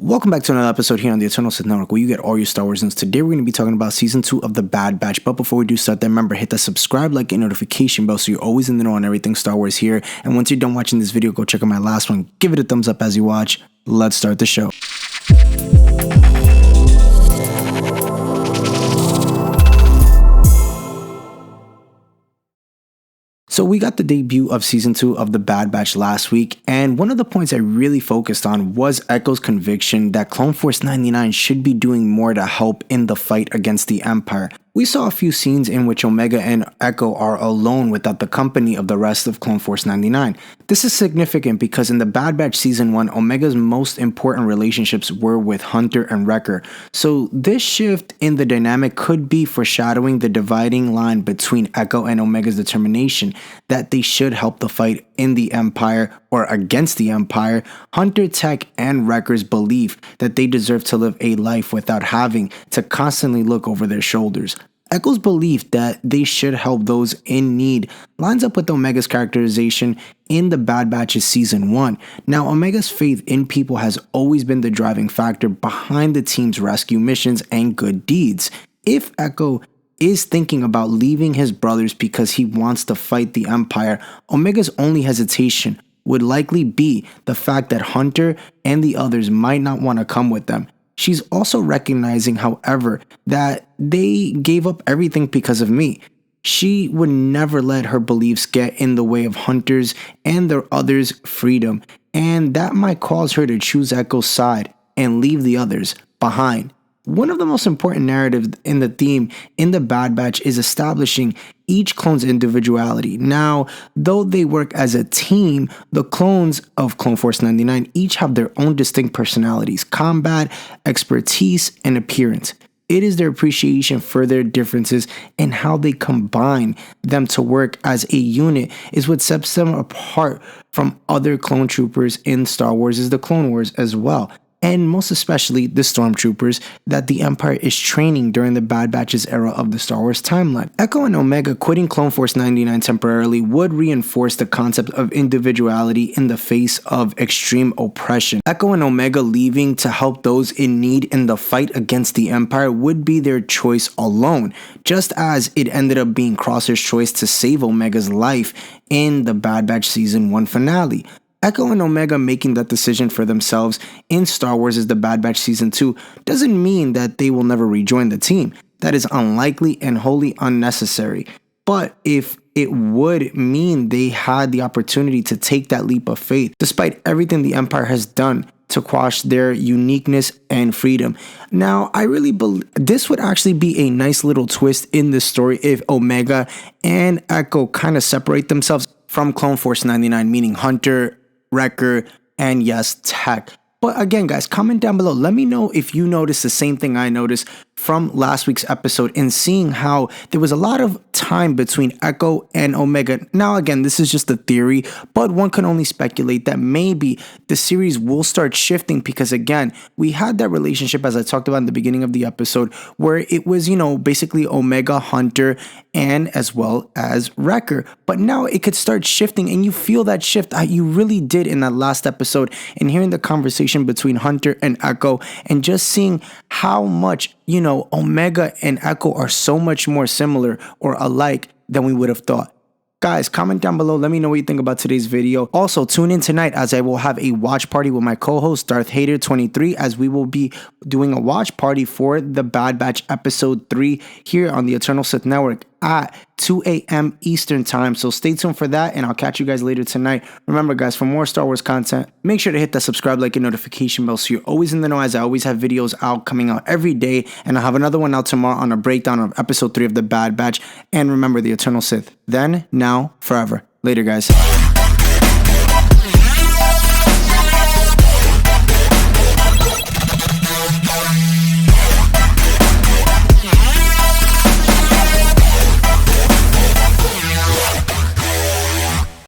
Welcome back to another episode here on the Eternal Sith Network, where you get all your Star Wars news. Today we're going to be talking about Season 2 of The Bad Batch. But before we do start, remember, hit that subscribe, like, and notification bell so you're always in the know on everything Star Wars here. And once you're done watching this video, go check out my last one. Give it a thumbs up as you watch. Let's start the show. So we got the debut of Season 2 of The Bad Batch last week, and one of the points I really focused on was Echo's conviction that Clone Force 99 should be doing more to help in the fight against the Empire. We saw a few scenes in which Omega and Echo are alone without the company of the rest of Clone Force 99. This is significant because in The Bad Batch Season 1, Omega's most important relationships were with Hunter and Wrecker. So this shift in the dynamic could be foreshadowing the dividing line between Echo and Omega's determination that they should help the fight in the Empire or against the Empire. Hunter, Tech, and Wrecker's belief that they deserve to live a life without having to constantly look over their shoulders. Echo's belief that they should help those in need lines up with Omega's characterization in The Bad Batch's Season 1. Now, Omega's faith in people has always been the driving factor behind the team's rescue missions and good deeds. If Echo is thinking about leaving his brothers because he wants to fight the Empire, Omega's only hesitation would likely be the fact that Hunter and the others might not want to come with them. She's also recognizing, however, that they gave up everything because of me. She would never let her beliefs get in the way of Hunter's and their others' freedom, and that might cause her to choose Echo's side and leave the others behind. One of the most important narratives in the theme in The Bad Batch is establishing each clone's individuality. Now, though they work as a team, the clones of Clone Force 99 each have their own distinct personalities, combat, expertise, and appearance. It is their appreciation for their differences and how they combine them to work as a unit is what sets them apart from other clone troopers in Star Wars' The Clone Wars as well. And most especially the stormtroopers that the Empire is training during the Bad Batch's era of the Star Wars timeline. Echo and Omega quitting Clone Force 99 temporarily would reinforce the concept of individuality in the face of extreme oppression. Echo and Omega leaving to help those in need in the fight against the Empire would be their choice alone, just as it ended up being Crosshair's choice to save Omega's life in the Bad Batch Season 1 finale. Echo and Omega making that decision for themselves in Star Wars' The Bad Batch Season 2 doesn't mean that they will never rejoin the team. That is unlikely and wholly unnecessary. But if it would mean they had the opportunity to take that leap of faith, despite everything the Empire has done to quash their uniqueness and freedom. Now, I really believe this would actually be a nice little twist in this story if Omega and Echo kind of separate themselves from Clone Force 99, meaning Hunter, Wrecker, and yes, Tech. But again, guys, comment down below. Let me know if you noticed the same thing I noticed from last week's episode in seeing how there was a lot of time between Echo and Omega. Now, again, this is just a theory, but one can only speculate that maybe the series will start shifting because, again, we had that relationship, as I talked about in the beginning of the episode, where it was, basically Omega, Hunter, and as well as Wrecker. But now it could start shifting, and you feel that shift. You really did in that last episode, and hearing the conversation between Hunter and Echo, and just seeing how much, Omega and Echo are so much more similar or alike than we would have thought. Guys, comment down below. Let me know what you think about today's video. Also, tune in tonight as I will have a watch party with my co-host Darth Hater 23, as we will be doing a watch party for The Bad Batch Episode 3 here on the Eternal Sith Network at 2 a.m. Eastern Time. So stay tuned for that, and I'll catch you guys later tonight. Remember, guys, for more Star Wars content, make sure to hit that subscribe, like, and notification bell so you're always in the know, as I always have videos out coming out every day, and I'll have another one out tomorrow on a breakdown of Episode 3 of The Bad Batch. And remember, the Eternal Sith, then, now, forever. Later, guys.